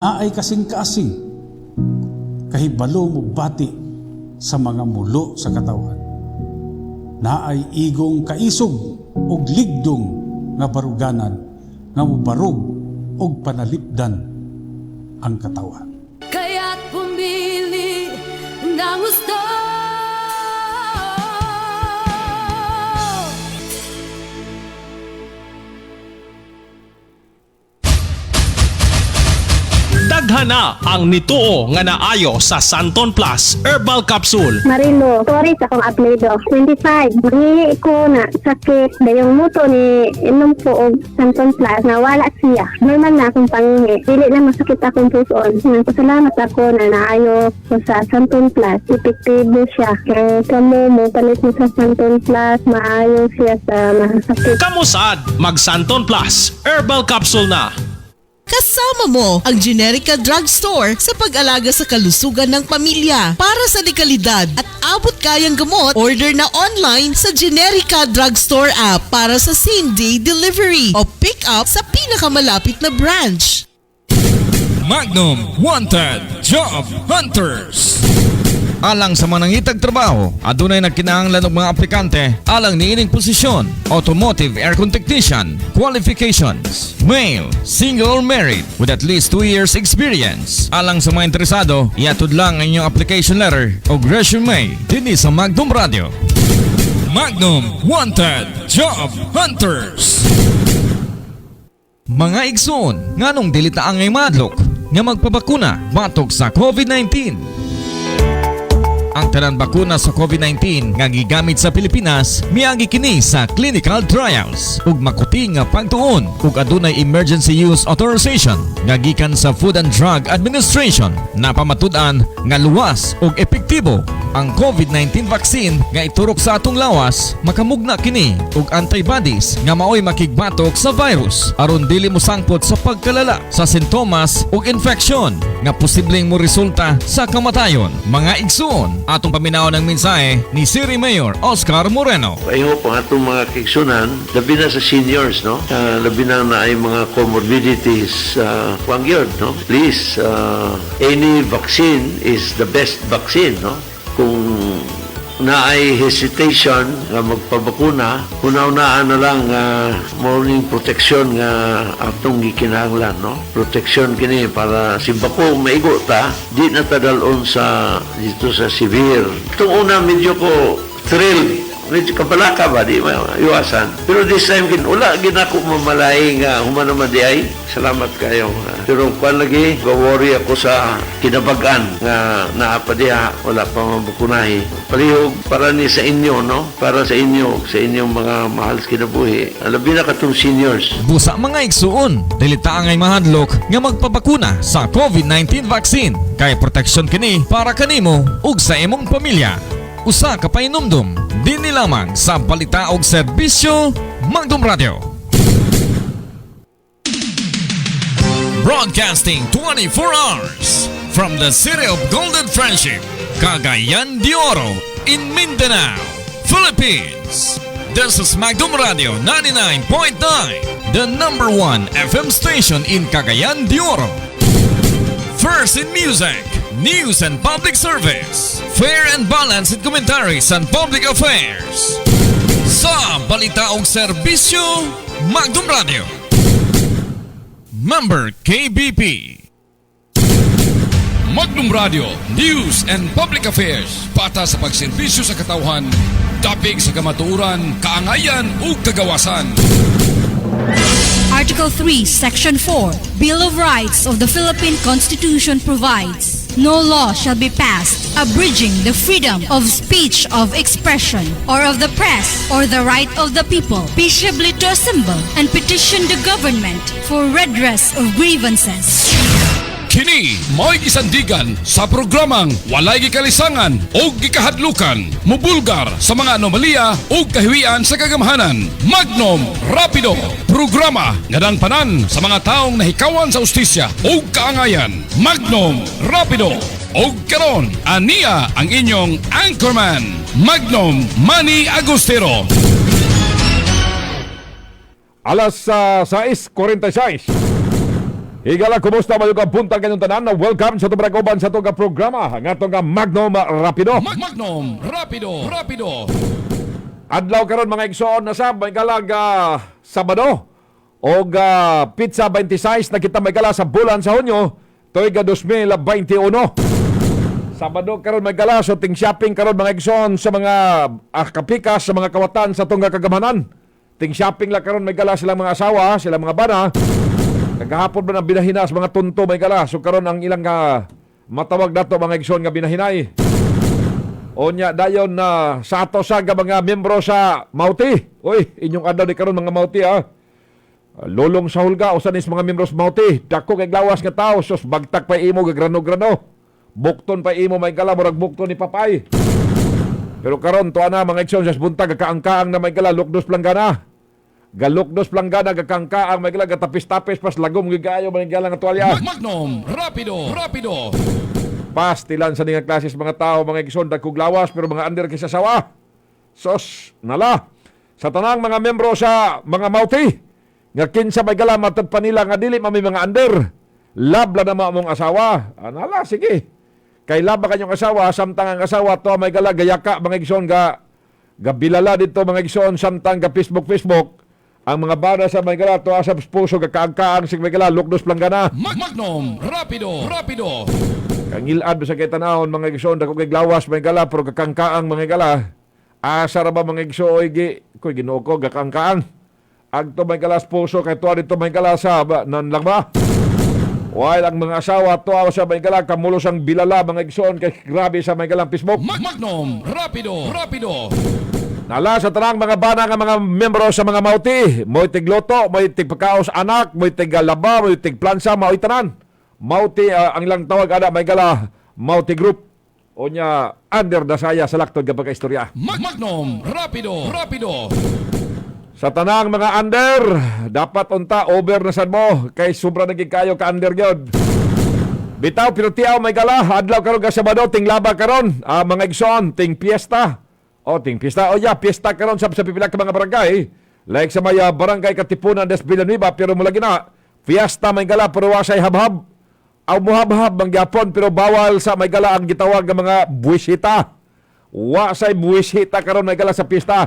ay kasing-kasing, kahibalo mo bati sa mga mulo sa katawan. Naay igong kaisog og ligdong nga baruganan nga mubarog og panalipdan ang katawan. Kaya't pumili ng gusto. Daghana ang nituo nga naayo sa Santon Plus Herbal Capsule. Marilo, sorry sa akong apelido. 25. Mangihi ko na sakit. Dayong muto ni inom ko og Santon Plus na wala siya. Normal na akong pangihi. Dili na masakit akong puson. Nagpasalamat ako na naayo ko sa Santon Plus. Epektibo siya. Kaya kamo mo palit mo sa Santon Plus, maayo siya sa masakit. Kamusad mag Santon Plus Herbal Capsule na. Kasama mo ang Generica Drugstore sa pag-alaga sa kalusugan ng pamilya. Para sa dekalidad at abot kayang gamot, order na online sa Generica Drugstore app para sa same-day delivery o pick up sa pinakamalapit na branch. Magnum Wanted Job Hunters. Alang sa mga nangitag trabaho, adunay nagkinahanglan og mga aplikante alang niining posisyon: automotive aircon technician. Qualifications: male, single or married with at least 2 years experience. Alang sa mga interesado, iatod lang ang inyong application letter o resume dinhi sa Magnum Radio. Magnum Wanted Job Hunters. Mga igsoon, nganong dili ta angay madlok nga magpabakuna batok sa COVID-19. Ang tanan bakuna sa COVID-19 nga gigamit sa Pilipinas miagi kini sa clinical trials ug makuti nga pagtuon ug adunay emergency use authorization nga gikan sa Food and Drug Administration na pamatud-an nga luwas ug epektibo. Ang COVID-19 vaccine nga iturok sa atong lawas makamugna kini ug antibodies nga maoy makigbatok sa virus aron dili mo sangpot sa pagkalala sa sintomas ug infection nga posibleng mo resulta sa kamatayon. Mga igsoon, atong paminaw ng mensahe ni City Mayor Oscar Moreno. Pahingo po atong mga kiksunan, labi na sa seniors, no? Labi na ay mga comorbidities, yun, no? Please, any vaccine is the best vaccine, no? Kung naay hesitation nga magpabakuna, una-unaan na lang morning protection nga atong gikinahanglan, no? Protection kini para si bako maigo ta, di na tadalon sa dito sa severe. Itong una medyo ko thrill, medyo kabalaka ba, di iwasan. Pero this time, wala ginako mamalay nga humanaman di ay. Salamat kayo. Pero kung lagi, worry ako sa kinabagan nga naapadiha, wala pa mabukunahi. Palihog para ni sa inyo, no? Para sa inyong mga mahal sa kinabuhi. Alabi na katong seniors. Busa mga igsuon, dilita angay mahadlok nga magpabakuna sa COVID-19 vaccine. Kay protection kini para kanimo ug sa imong pamilya. Usa ka painumdum, din lamang sa balita og serbisyo Magnum Radio. Broadcasting 24 hours from the city of Golden Friendship, Cagayan de Oro in Mindanao, Philippines. This is Magnum Radio 99.9, the number 1 FM station in Cagayan de Oro. First in music, news and public service, fair and balanced commentaries and public affairs. Sa balita og serbisyo, Magnum Radio. Member KBP. Magnum Radio, news and public affairs. Pata sa pagserbisyo sa katawhan, dapig sa kamatuoran, kaangayan ug kagawasan. Article 3, Section 4, Bill of Rights of the Philippine Constitution provides, no law shall be passed abridging the freedom of speech, of expression, or of the press, or the right of the people peaceably to assemble and petition the government for redress of grievances. Kini mo'y gisandigan sa programang walay gikalisangan o gikahadlukan, mubulgar sa mga anomalya o kahiwian sa kagamahanan. Magnum Rapido, programa nga panan sa mga taong nahikawan sa ustisya o kaangayan. Magnum Rapido. O karon, aniya ang inyong anchorman, Magnum Manny Agustero. Alas 6:46. Higala, kumusta mayo ka punta kanyang tanan na welcome sa tubragoban sa itong programa nga itong Magnum Rapido. Magnum Rapido. Adlaw karon mga igsoon na sab may galag Sabado o pizza 26 na kita may gala sa bulan sa Hunyo tuig 2021. Sabado karon may gala so ting shopping karon mga igsoon sa mga kapikas sa mga kawatan sa itong kagamanan. Ting shopping la karon may gala silang mga asawa, silang mga bana. Kagahapon ba ng binahinas mga tunto may gala. So karon ang ilang matawag dato mga igsoon nga binahinay. Onya dayon na sa ato sa mga miyembro sa Mauti. Uy, inyong adlaw ni karon mga Mauti ha. Lolong sa hulga usan is mga miyembro sa Mauti. Dako kay lawas nga tao sus bagtak pa imo gagrano-grano. Bukton pa imo may gala murag bukton ni papay. Pero karon to ana mga igsoon sa buntag kaangkaang na may gala lukdos planggana. Galukdos planggana gakangka ang may gala gatapis-tapis pas lagom gigayo man gala nga tuwalya. Magnum Rapido. Pastilan sa mga klases mga tao mga igsoon dagkog lawas pero mga under kaysa sawa. Sos nala sa tanang mga membro sa mga Mauti nga kinsa may gala matad pa nila nga dili mami mga under. Labla na mong asawa. Nala sige. Kay laba kanyong asawa samtang ang asawa to may gala gayaka mga igsoon gabilala dito mga igsoon samtang ga Facebook. Ang mga bana sa may gala to asa puso gakaangkaang sig may gala lukdos planggana. Magnum Rapido. Kangilad sa kay tanahon mga igsoon dako kay glawas may gala pero gakangkaang mga gala. Asa ra ba mga igsoon koy Ginoo ko gakangkaang. Agto may gala puso kay tuwa dito may gala sa nan lang ba. While ang mga asawa to sa may gala kamulos ang bilala mga igsoon kay grabe sa may galang Facebook. Magnum Rapido. Nala sa tanang mga bana nga mga membro sa mga Mauti, mo'y tigloto, mo'y tigpakaos anak, mo'y tigalaba, mo'y tigplansa, mo'y tanan. Mauti ang ilang tawag ana may gala Mauti Group. O nya under dasaya sa laktod kapag istorya. Magnum Rapido. Sa tanang mga under, dapat unta over na sad mo kay sobra naging kayo ka under gyud. Bitaw pinutiaw may gala adlaw karon ka Sabado ting laba karon, mga igsoon ting piyesta. Ting pista. Pista karon sa pipila ka mga barangay. Like sa maya barangay Katipunan des Villanueva pero mulagi na. Fiesta may gala pero wasay habhab. Aw muhabhab ang gyapon pero bawal sa may gala ang gitawag nga mga buwisita. Wasay buwisita karon may gala sa pista.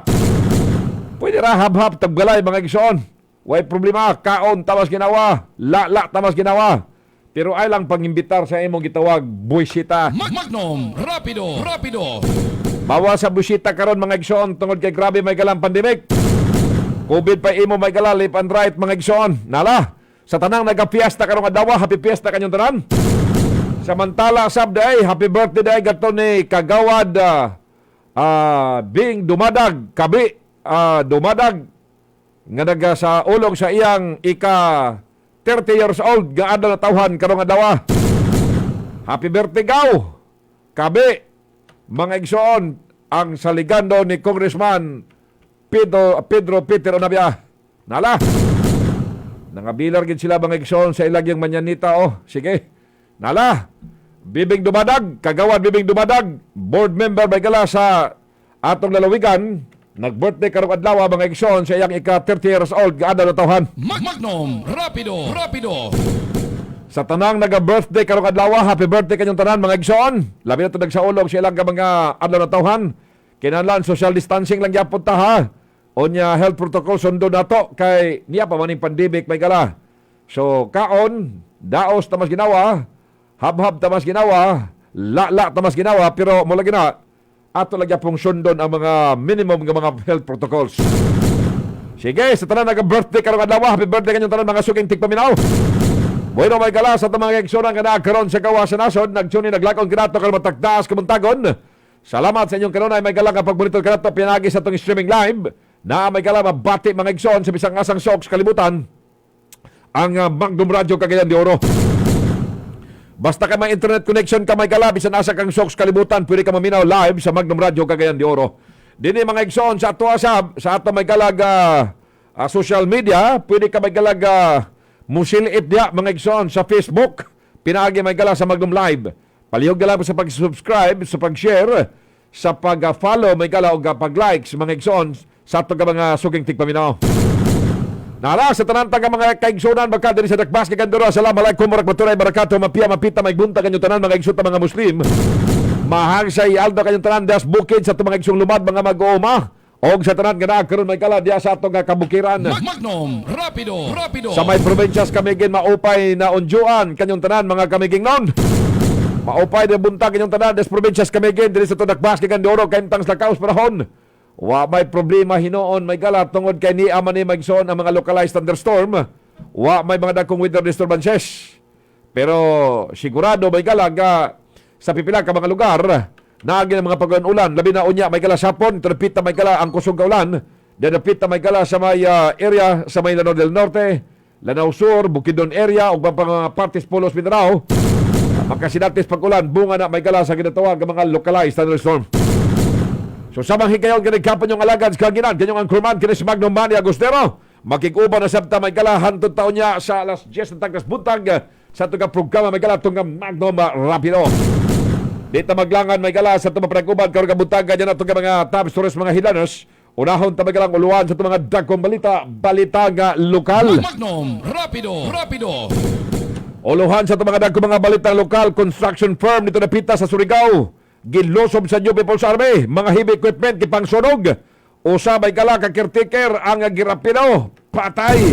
Pwede ra habhab tagbalay mga igsoon. Way problema kaon tamas ginawa. La tamas ginawa. Pero ay lang pangimbitar sa imong gitawag buwisita. Magnum Rapido. Bawal sa busita karon mga igsoon tungod kay grabe may galang pandemic. COVID pa imo may gala left and right mga igsoon. Nala, sa tanang nagapiesta karong adlaw, happy fiesta kanyong tanan. Samantala sabday, happy birthday day gato ni Kagawad Bing Dumadag, Kabi Dumadag nga naga sa ulog sa iyang ika 30 years old nga adlaw na tawhan karong adlaw. Happy birthday gaw. Kabi mga igsoon, ang saligando ni Congressman Pedro Peter Onabia. Nala, nangabilar gid sila mga igsoon sa ilagyang manyanita. Sige. Nala, Bibing Dumadag, Kagawad Bibing Dumadag, board member may gala sa atong lalawigan, nag-birthday karong adlaw mga igsoon sa iyang ika 30 years old, gaada na tawhan. Magnum Rapido. Sa tanang naga-birthday karong adlaw, happy birthday kanyong tanan mga igsoon. Labi na ito nagsaulog sa ilang mga adlaw na tawhan. Kinahanglan social distancing lang gyapon ta ha. Onya health protocol sundo nato kay niya pa maning pandemic may gala. So kaon, daos tamas ginawa, habhab tamas ginawa, la tamas ginawa pero mo lagi na ato lagi pong sundon ang mga minimum nga mga health protocols. Sige, sa tanan naga-birthday karong adlaw, happy birthday kanyong tanan mga suging tigpaminaw. Bueno may gala sa mga igsoon nga nagkaroon sa gawa sa nasod, nagtuni naglakon kinato kay matagtaas kamuntagon. Salamat sa inyong kanunay may gala nga pagmonitor kanato pinagi sa tong streaming live. Na may gala mabati mga igsoon sa bisang asang soks kalibutan ang Magnum Radio Cagayan de Oro. Basta ka may internet connection ka may gala bisan asa kang soks kalibutan, pwede ka maminaw live sa Magnum Radio Cagayan de Oro. Dini mga igsoon sa ato sa ato may galag social media, pwede ka may galag musilip dia mga igsoon sa Facebook, pinaagi may gala sa Magnum Live. Palihog gala sa pag-subscribe, sa pag-share, sa pag-follow may gala o pag-likes mga igsoon sa ato ka mga suging tigpaminaw. Nara sa tanan taga mga kaigsunan baka diri sa Dakbas kay Kandoro. Assalamualaikum warahmatullahi wabarakatuh. Mapiya mapita magbunta kanyo tanan mga igsoon mga Muslim. Mahang sa Aldo kanyo tanan das bukid sa mga igsong lumad mga mag-uuma. Og sa tanan nga karon may kala diya sa ato nga kabukiran. Magnum Rapido. Sa may provinsyas kamigin maupay na unjuan kanyong tanan mga kamiging non. Maupay na buntag kanyong tanan des provinsyas kamigin diri sa Dakbas kay Kandoro kay tang sa kaos panahon. Wa may problema hinoon may gala tungod kay ni man ni magson ang mga localized thunderstorm. Wa may mga dakong weather disturbances. Pero sigurado may gala nga sa pipila ka mga lugar naagi ng mga pag-ulan labi na unya may gala sapon trepita may gala ang kusog ka ulan. Dadapita may gala sa may area sa may Lanao del Norte, Lanao Sur, Bukidnon area ug mga partes Polos Mindanao. Makasinatis pag-ulan bunga na may gala sa ginatawag nga mga localized thunderstorm. So samang hikayon ganigkapan yung alagad sa kaginan, kanyang ang kurman kinis Magnum Manny Agostero. Makikuba na sabta may kala hantod taon niya sa alas 10 ng tagkas buntag sa itong programa may kala itong Magnum Rapido. Dito maglangan may kala sa itong mapragkuban karong buntag ganyan na itong mga top stories mga hilanos. Unahon ta may kalang uluan sa itong mga dagkong balita nga lokal. Magnum Rapido. Uluhan sa itong mga dagkong mga balitang lokal, construction firm nito napita sa Surigao. Gilosob sa New People's Army, mga heavy equipment kipang sunog. Usa may kala ka caretaker ang girapino, patay.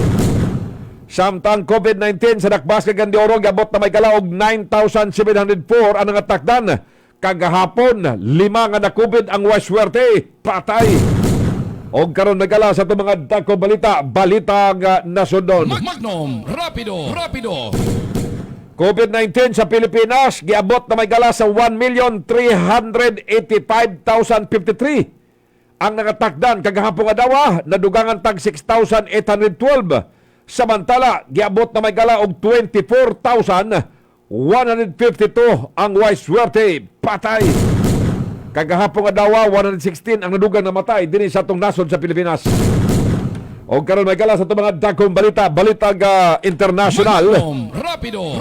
Samtang COVID-19 sa Dakbas kay Gandioro gabot na may kala og 9,704 ang natakdan. Kagahapon 5 nga na COVID ang waswerte, patay. Og karon may kala sa itong mga dagkong balita nga nasundon. Magnum Rapido. COVID-19 sa Pilipinas, giabot na may gala sa 1,385,053. Ang nangatakdan kagahapong adawa, nadugangan tag 6,812. Samantala, giabot na may gala og 24,152 ang waiswerte, patay. Kagahapong adawa, 116 ang nadugang namatay din sa atong nasod sa Pilipinas. O karon may kala sa itong mga dagkong balita international. Magnum Rapido.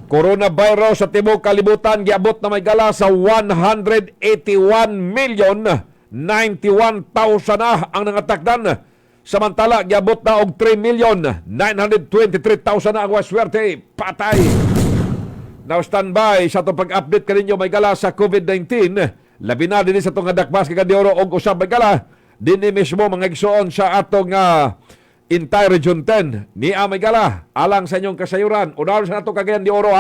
Coronavirus sa Timog Kalibutan giabot na may gala sa 181,091,000 na ang nangatakdan. Samantala giabot na og 3,923,000 na ang waswerte, patay. Now standby sa itong pag-update kaninyo may gala sa COVID-19. Labi na din sa itong Dakbas kay Gandioro og usab may gala dinhi mismo mga igsoon sa atong entire Region 10 ni Amigala alang sa inyong kasayuran. Una sa ato Cagayan de Oro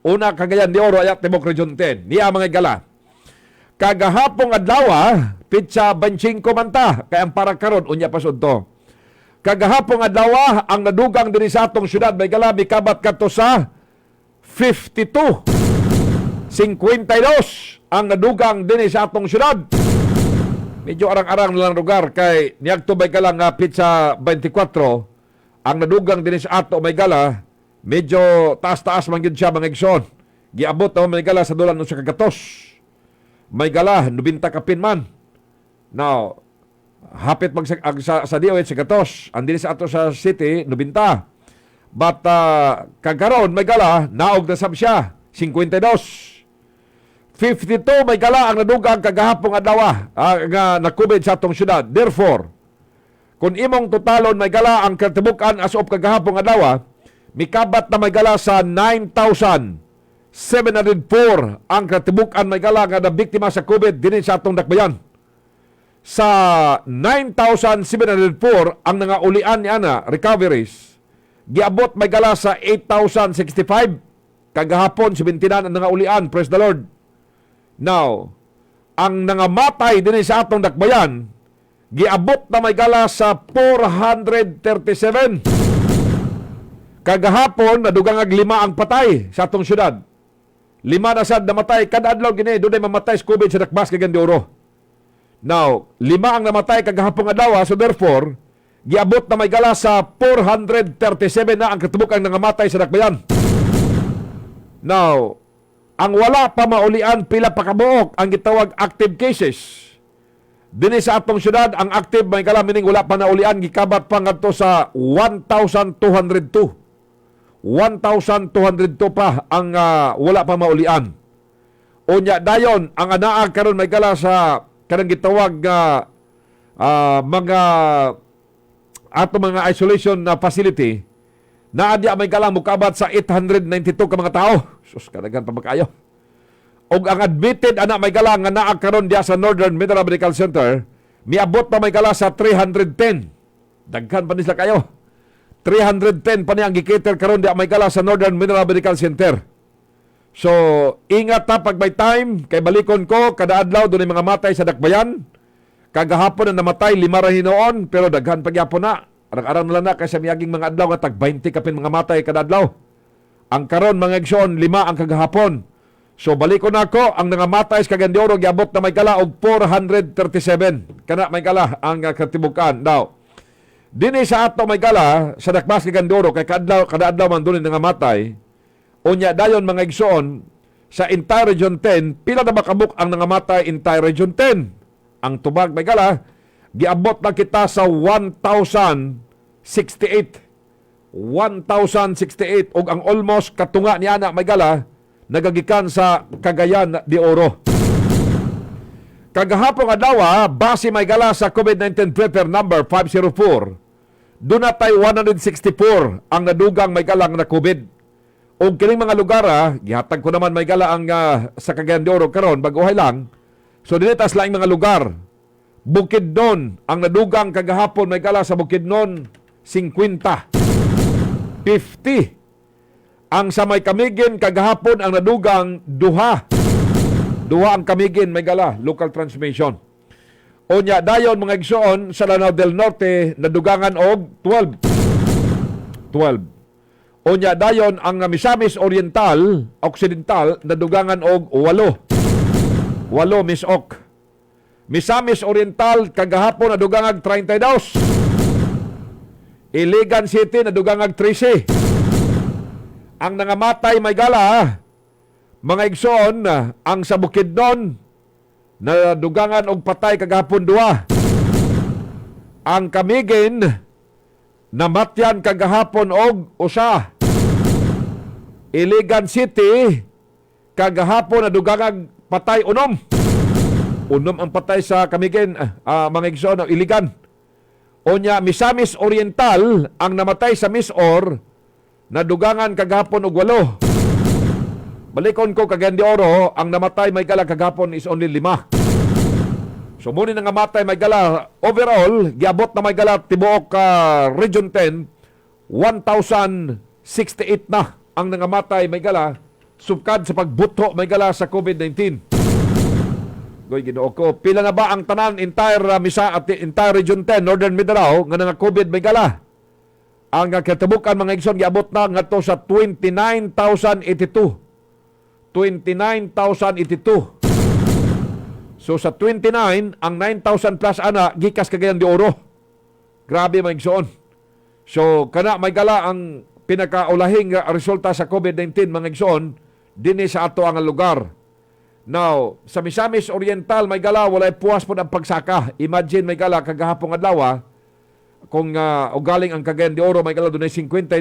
Una Cagayan de Oro ayat Timog Region 10 ni Amigala. Kagahapong adlaw pitsa 25 manta kay ang para karon unya pasud to. Kagahapong adlaw ang nadugang dinhi sa atong syudad may gala mikabat kadto sa 52 ang nadugang dinhi sa atong syudad. Medyo arang-arang lang lugar kay niyagto may gala nga pitsa 24 ang nadugang din sa ato may gala medyo taas-taas man gyud siya mga igsoon. Giabot na may gala sa dulan sa kagatos. May gala 90 kapin man. Now hapit mag sa DOH sa gatos. Ang din sa ato sa city 90. But kagaron may gala naog na sab siya 52. 52 may gala ang nadugang kagahapong adlaw nga na-COVID sa atong syudad. Therefore, kung imong totalon may gala ang katibukan as of kagahapong adlaw, mikabat na may gala sa 9,704 ang katibukan may gala nga nabiktima sa COVID dinhi sa atong dakbayan. Sa 9,704 ang nangaulian niana recoveries, giabot may gala sa 8,065 kagahapon 79 ang nangaulian, praise the Lord. Now, ang nangamatay din sa atong dakbayan, giabot na may gala sa 437. Kagahapon, nadugang 5 ang patay sa atong syudad. 5 na sad namatay. Kada adlaw gini, doon ay mamatay sa COVID sa Dakbas kay Gandioro. Now, 5 ang namatay kagahapong adlaw, so therefore, giabot na may gala sa 437 na ang katubok ang nangamatay sa dakbayan. Now, ang wala pa maulian pila pa kabuok ang gitawag active cases. Dinhi sa atong syudad ang active may kala meaning wala pa naulian gikabat pa ngadto sa 1,202. 1,202 pa ang wala pa maulian. Unya dayon ang anaa karon may kala sa kanang gitawag mga ato mga isolation na facility na adya may kalang mukabat sa 892 ka mga tao. Sus, kadaghan pa makayo. Og ang admitted ana may kalang nga naa karon diya sa Northern Mineral Medical Center, miabot pa may kala sa 310. Daghan pa nila kayo. 310 pa niya ang gikater karon diya may kala sa Northern Mineral Medical Center. So, ingat ta pag may time, kay balikon ko, kada adlaw doon mga matay sa Dakbayan. Kagahapon na namatay, 5 ra hinoon, pero daghan pagyapon na. Arang-arang na lang na, kasi miyaging mga adlaw, nga tag 20 kapin mga matay kada adlaw. Ang karon mga igsoon, 5 ang kagahapon. So, balikon na ako, ang nangamatay sa Cagayan de Oro, giabot na may kala, og 437. Kana may kala, ang katibukan. Now, dini sa ato may kala, sa Dakbas Cagayan de Oro, kay kada adlaw man doon nangamatay, unya dayon mga igsoon sa entire Region 10, pila na makabuk ang nangamatay entire Region 10. Ang tubag may gala, giabot na kita sa 1,068. 1,068 ug ang almost katunga ni ana may gala nagagikan sa Cagayan de Oro. Kagahapon adlaw, base may gala sa COVID-19 Twitter number 504, doon na tayo 164 ang nadugang may galang na COVID. O kining mga lugar, gihatag ko naman may gala ang sa Cagayan de Oro karon baguhay lang. So dinitas lang mga lugar. Bukidnon, ang nadugang kagahapon may gala sa Bukidnon 50. 50. Ang sa may Camiguin kagahapon ang nadugang duha ang Camiguin may gala, local transmission. Onya dayon mga igsoon sa Lanao del Norte nadugangan og 12. Onya dayon ang Misamis Oriental, Occidental nadugangan og 8 misok. Misamis Oriental kagahapon nadugangan 32. Iligan City nadugangan 13. Ang nangamatay may gala mga igsoon ang sa Bukidnon nadugangan og patay kagahapon 2. Ang Camiguin namatyan kagahapon og 1. Iligan City kagahapon nadugangan patay 6. 6 ang patay sa Camiguin, mga igsoon Iligan. Onya Misamis Oriental ang namatay sa Misor nadugangan kagahapon og 8. Balikon ko Cagayan de Oro, ang namatay may gala kagahapon is only 5. So muni nga namatay may gala overall, giabot na may gala tibuok Region 10, 1,068 na ang nangamatay may gala subkad sa pagbuto may gala sa COVID-19. Goy Ginoo ko, pila na ba ang tanan entire Misa at entire Region 10 Northern Mindanao nga nga COVID may gala? Ang katabukan mga igsoon giabot na ngadto sa 29,082. 29,082. So sa 29, ang 9,000 plus ana gikas Cagayan de Oro. Grabe mga igsoon. So kana may gala ang pinakaulahing resulta sa COVID-19 mga igsoon dinhi sa ato ang lugar. Now, sa Misamis Oriental may gala walay puwas po ang pagsaka. Imagine may gala kagahapon adlaw kung ugaling ang Cagayan de Oro may gala dunay 52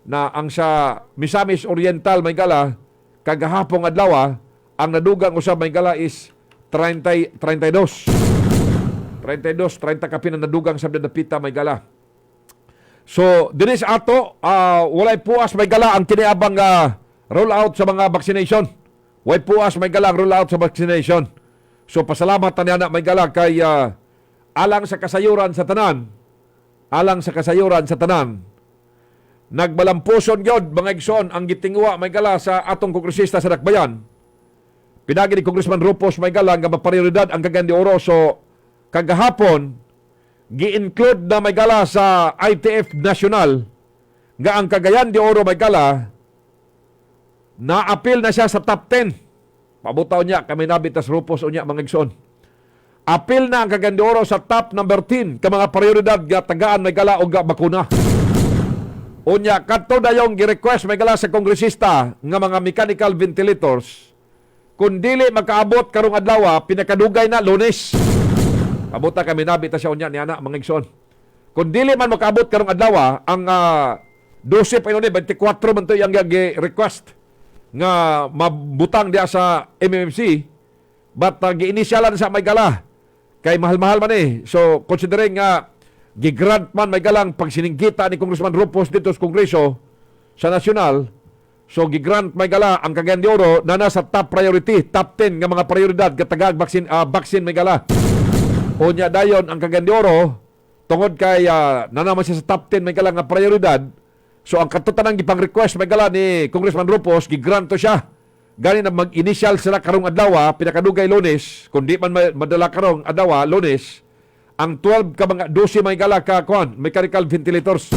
na ang sa Misamis Oriental may gala kagahapong adlaw ang nadugang usab may gala is 32 kapin ang nadugang sa dapita may gala. So dinhi sa ato walay puas may gala ang kiniabang roll out sa mga vaccination. Walay puas may gala ang roll out sa vaccination. So pasalamat tani ana may gala kay alang sa kasayuran sa tanan. Nagbalampuson gyud mga igsoon ang gitingwa may gala sa atong kongresista sa Dakbayan. Pinagi ni Congressman Rupos may gala nga maprioridad ang Cagayan de Oro. So kagahapon gi-include na may gala sa ITF National nga ang Cagayan de Oro may gala na-appeal na siya sa top 10. Pabutaw niya kami nabitas Rupos unya mga igsoon. Appeal na ang Cagayan de Oro sa top number 10 ka mga prioridad nga tagaan may gala og bakuna. Unya, kadto dayong gi-request may gala sa kongresista nga mga mechanical ventilators. Kung dili makaabot karong adlaw, pinakadugay na Lunes. Abuta kami nabita siya unya ni ana mga igsoon. Kung dili man makaabot karong adlaw, ang 12 pa 24 man to yang gi-request nga mabutang diya sa MMC. But gi-initialan sa may gala kay mahal-mahal man So considering nga gigrant man may galang pagsininggita ni Congressman Rupos dito sa Kongreso sa Nasyonal. So gigrant may gala ang Cagayan de Oro na nasa top priority, top 10 nga mga prioridad katagag vaccine may gala. Unya dayon ang Cagayan de Oro tungod kay nanaman siya sa top 10 may gala nga prioridad. So ang katutanang gipang request may gala ni Congressman Rupos gigrant to siya. Gani na mag-initial sila karong adlaw, pinakadugay Lunes, kundi man madala karong adlaw Lunes, ang 12 ka mga 12 may gala ka mechanical ventilators.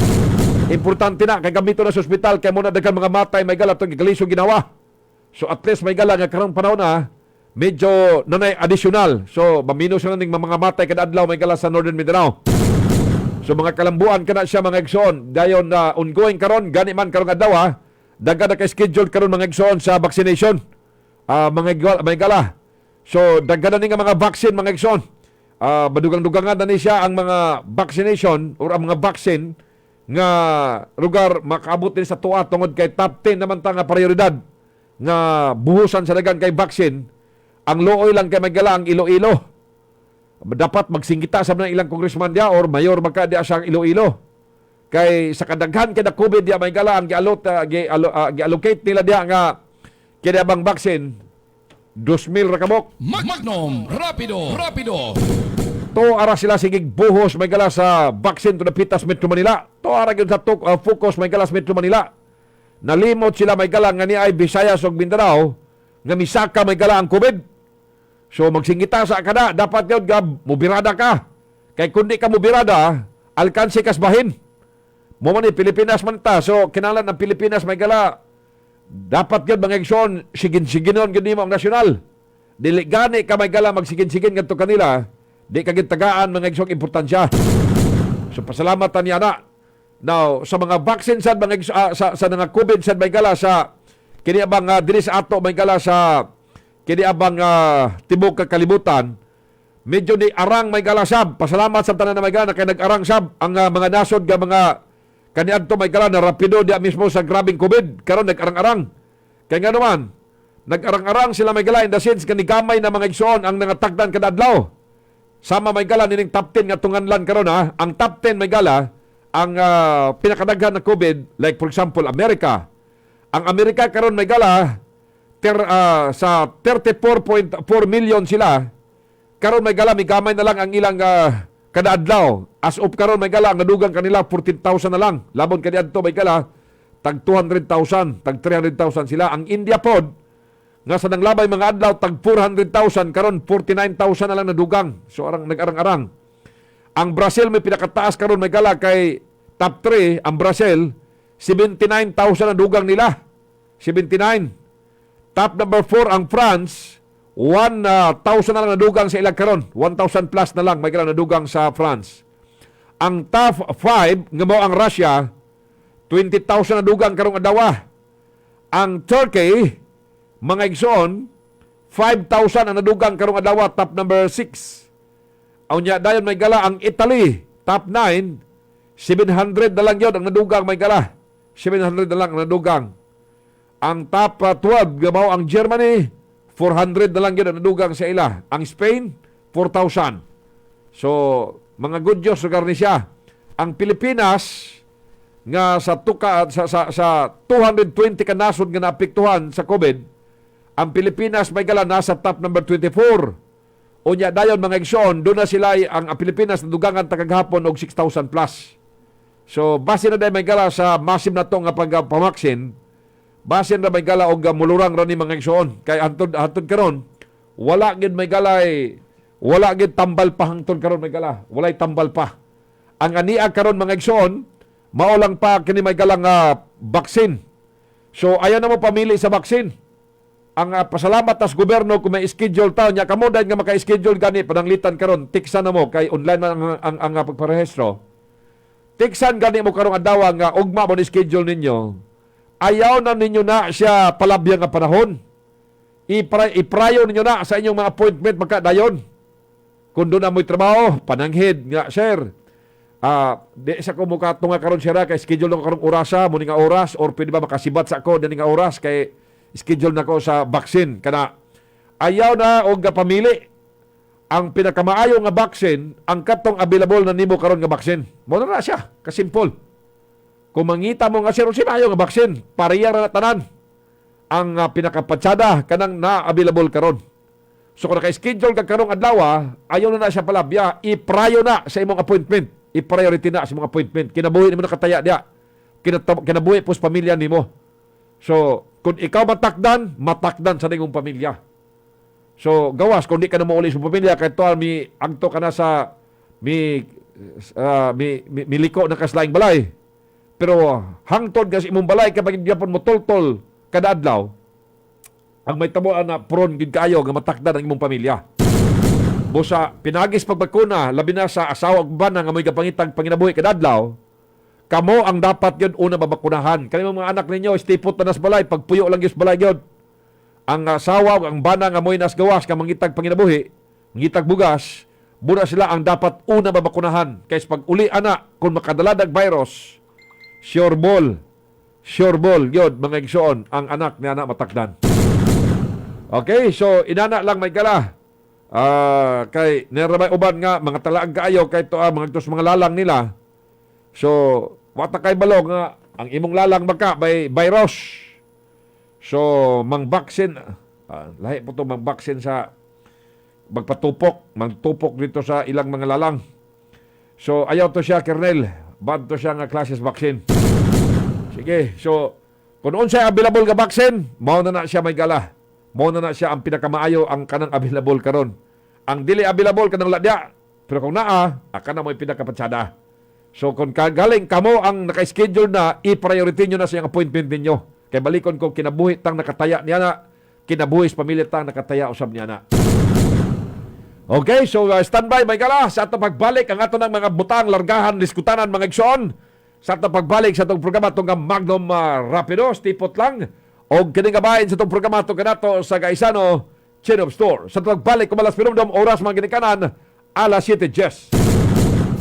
Importante na kay gamito na sa ospital kay muna daghan mga matay may gala tong gigalisyo ginawa. So at least may gala nga karong panahon na medyo nanay additional. So mamino sila ning mga matay kada adlaw may gala sa Northern Mindanao. So mga kalambuan kana siya mga igsoon dayon na ongoing karon gani man karong adlaw daghan na kay schedule karon mga igsoon sa vaccination. May gala. So daghan na ni nga mga vaccine mga igsoon. Madugang-dugangan na ni siya ang mga vaccination or ang mga vaccine nga lugar makaabot din sa tuwa tungod kay top 10 naman ta nga prioridad nga buhusan sa dagan kay vaccine. Ang looy lang kay magala ang Iloilo. Dapat magsingita sa mga ilang congressman dia or mayor magka dia sa Iloilo. Kay sa kadaghan kay na COVID dia may gala ang gi-allocate nila dia nga kaya bang vaccine 2,000 rakabok. Magnum Rapido. To ara sila sigig buhos may gala sa vaccine to the Pitas Metro Manila. To ara gyud sa focus may gala sa Metro Manila. Nalimot sila may gala nga ni ay Visayas ug Mindanao nga misaka may gala ang COVID. So magsingita sa kada dapat gyud mubirada ka. Kay kundi ka mubirada, alkansi kas bahin. Mo man ni Pilipinas man ta. So kinahanglan ang Pilipinas may gala dapat gyud mga aksyon sigin-siginon gyud nimo ang nasyonal. Dili gani ka may gala magsigin-sigin ngadto kanila. Di kagid tagaan mga igsong importansya. So pasalamatan niya na. Now, sa mga vaccine sad mga sa mga COVID sad may gala sa kini abang diri sa ato may gala sa kini abang tibok kalibutan, medyo ni arang may gala sab. Pasalamat sa tanan na may gala kay nag-arang sab ang mga nasod nga mga kaniadto may gala na rapido dia mismo sa grabing COVID. Karon nag-arang-arang. Kay nga naman, nag-arang-arang sila may gala in the sense kanigamay na mga igsoon ang nangatagdan kada adlaw. Sama may gala nining top 10 nga tunganlan karon ang top 10 may gala ang pinakadaghan na COVID, like for example Amerika. Ang Amerika karon may gala sa 34.4 million sila. Karon may gala gamay na lang ang ilang kada adlaw. As of karon may gala ang nadugang kanila 14,000 na lang. Labon kaniadto may gala tag 200,000, tag 300,000 sila. Ang India pod nga sa nanglabay mga adlaw tag 400,000 karon 49,000 na lang nadugang. So arang nag-arang-arang. Ang Brazil may pinakataas karon may gala kay top 3 ang Brazil 79,000 ang dugang nila. 79. Top number 4 ang France 1,000 na lang nadugang sa ilang karon. 1,000 plus na lang may gala nadugang sa France. Ang top 5 nga mao ang Russia 20,000 nadugang karong adlaw. Ang Turkey mga igsoon, 5,000 ang nadugang karong adlaw, top number 6. Unya dayon may gala ang Italy, top 9, 700 na lang yun ang nadugang may gala. 700 na lang ang nadugang. Ang top 12, gabaw ang Germany, 400 na lang yun ang nadugang sa ila. Ang Spain, 4,000. So, mga good Diyos, lugar ni siya. Ang Pilipinas, nga sa 220 ka nasod nga naapektuhan sa COVID, ang Pilipinas may gala nasa top number 24. Unya dayon mga igsoon, doon na sila ang Pilipinas nadugangan tagaghapon og 6,000 plus. So base na day may gala sa massive na to nga pagpamaksin, base na may gala og mulurang ra ni mga igsoon. Kay hantod karon wala gid may gala wala gid tambal pa hangtod karon may gala. Walay tambal pa. Ang ania karon mga igsoon, mao lang pa kini may gala nga vaccine. So ayan na mo pamili sa vaccine. Ang pasalamat tas gobyerno kung may schedule taon nya kamo dahil nga maka-schedule gani pananglitan karon tiksan na mo kay online man ang pagparehistro. Tiksan gani mo karong adlaw nga ugma mo ni schedule ninyo. Ayaw na ninyo na siya palabyan nga panahon. Iprayo ninyo na sa inyong mga appointment magkadayon. Kung doon na mo'y trabaho, pananghid nga sir. Di sa ko mukha tunga karon siya kay schedule lang karong orasa mo nga oras or pwede ba makasibat sa ako dani nga oras kay schedule na ko sa vaccine kana ayaw na og pamili. ang pinakamaayo nga vaccine, ang katong available na nimo karon nga vaccine. Mo na siya, kasimple. Kung mangita mo nga sir, maayo nga vaccine, pareha ra na tanan. Ang pinakapatsada kanang na-available karon. So kung naka-schedule ka karong adlaw, ayaw na siya palabya, i-prior na sa imong appointment. I-priority na sa imong appointment. Kinabuhi nimo nakataya diya. Kinabuhi po sa pamilya nimo. So, kung ikaw matakdan sa ningong pamilya. So, gawas, kung di ka na mauli sa pamilya, kahit to, agto ka na sa miliko ng kaslaing balay. Pero, hangtod kasi imong balay, kapag gyapon mo tol-tol kada adlaw, ang may tabuan na prone gid kaayo nga matakdan ang imong pamilya. Busa, pinagis pagbakuna, labi na sa asawa ug bana nga may kapangitang panginabuhi kada adlaw, kamo ang dapat yun una babakunahan. Kani mga anak ninyo, istipot na nas balay, pagpuyo lang yung balay yun. Ang asawa, ang bana nga mo'y nas gawas, kamangitag panginabuhi, ngitag bugas, muna sila ang dapat una babakunahan. Kaysa pag uli anak, kung makadaladag virus, sure ball, yun, mga igsoon, ang anak ni anak matakdan. Okay, so inana lang may gala. Kay nerabay uban nga, mga talaang kaayo, kay to mga tos mga lalang nila. So, wata kay balog nga, ang imong lalang baka may virus. So, mang-vaccine, lahi po ito mang-vaccine sa magtupok dito sa ilang mga lalang. So, ayaw to siya, Kernel. Bad to siya nga classes vaccine. Sige, so, kung noon siya available nga vaccine, mao na siya may gala. Mao na siya ang pinakamaayo ang kanang available karon. Ang dili available kanang ladya. Pero kung aka na mo'y pinakapatsada. So, kung galing kamo ang naka-schedule na, i-priority nyo na sa yung appointment ninyo. Kaya balikon kung kinabuhi tang nakataya niya na, kinabuhi sa pamilya tang nakataya usab niya na. Okay, so standby, may gala. Sa ato pagbalik, ang ato ng mga butang, largahan, diskutanan, mga igsoon. Sa ato pagbalik sa itong programa, itong Magnum Rapido, stipot lang. O kiningabahin sa itong programa, itong kanato sa Gaisano, Chain of Store. Sa itong pagbalik, kumalas pinumdom, oras mga ginikanan, alas 7:10.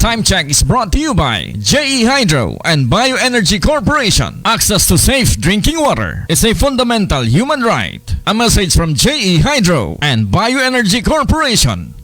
Time check is brought to you by JE Hydro and Bioenergy Corporation. Access to safe drinking water is a fundamental human right. A message from JE Hydro and Bioenergy Corporation.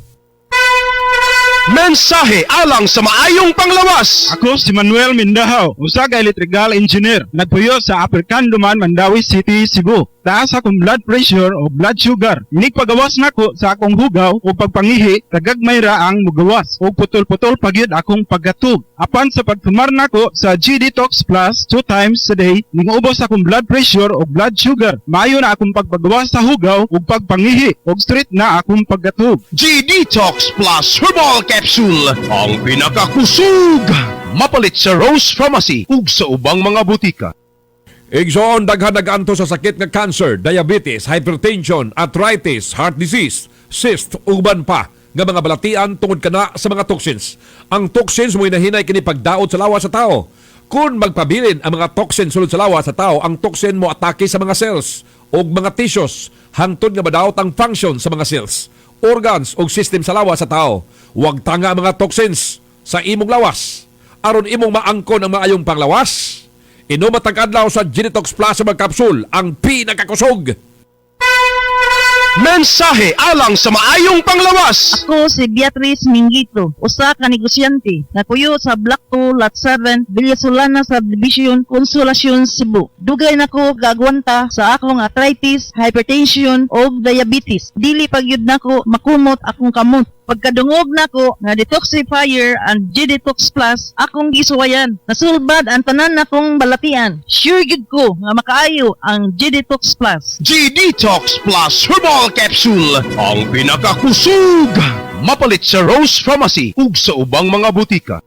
Mensahe alang sa maayong panglawas. Ako si Manuel Mindahaw, usa ka electrical engineer. Nagpuyo sa Upper Canduman, Mandawi City, Cebu. Taas akong blood pressure o blood sugar. Inig-pagawas nako sa akong hugaw o pagpangihi, tagagmay ra ang mugawas. O putol-putol pagyud akong pagkatug. Apan sa pagtumar nako sa G-Detox Plus 2 times a day, ningubos akong blood pressure o blood sugar. Maayo na akong pagpagawas sa hugaw o pagpangihi o straight na akong pagkatug. G-Detox Plus Herbal Capsule, ang pinakakusog. Mapalit sa Rose Pharmacy ug sa ubang mga butika. Igsoon, daghan naganto sa sakit nga cancer, diabetes, hypertension, arthritis, heart disease, cyst, uban pa nga mga balatian tungod kana sa mga toxins. Ang toxins mo'y nahinay kini pagdaot sa lawas sa tao. Kung magpabilin ang mga toxins sulod sa lawas sa tao, ang toxin mo atake sa mga cells o mga tissues, hangtod nga madaot ang function sa mga cells, organs o system sa lawas sa tao. Huwag tanga ang mga toxins sa imong lawas. Aron imong maangkon ang maayong panglawas, inom at tag-adlaw sa G-Detox Plus mga kapsul, ang pinakakusog. Mensahe alang sa maayong panglawas. Ako si Beatrice Mingito, usa ka negosyante. Nakuyo sa Block 2, Lot 7, Villasolana Subdivision, Consolacion, Cebu. Dugay nako gagwanta sa akong arthritis, hypertension o diabetes. Dili pagyud nako makumot akong kamot. Pagkadungog nako nga detoxifier and G-Detox Plus, akong gisuwayan. Nasulbad ang tanan nakong balatian. Sure gid ko nga makaayo ang G-Detox Plus. G-Detox Plus Herbal Capsule, ang pinakakusog. Mapalit sa Rose Pharmacy ug sa ubang mga butika.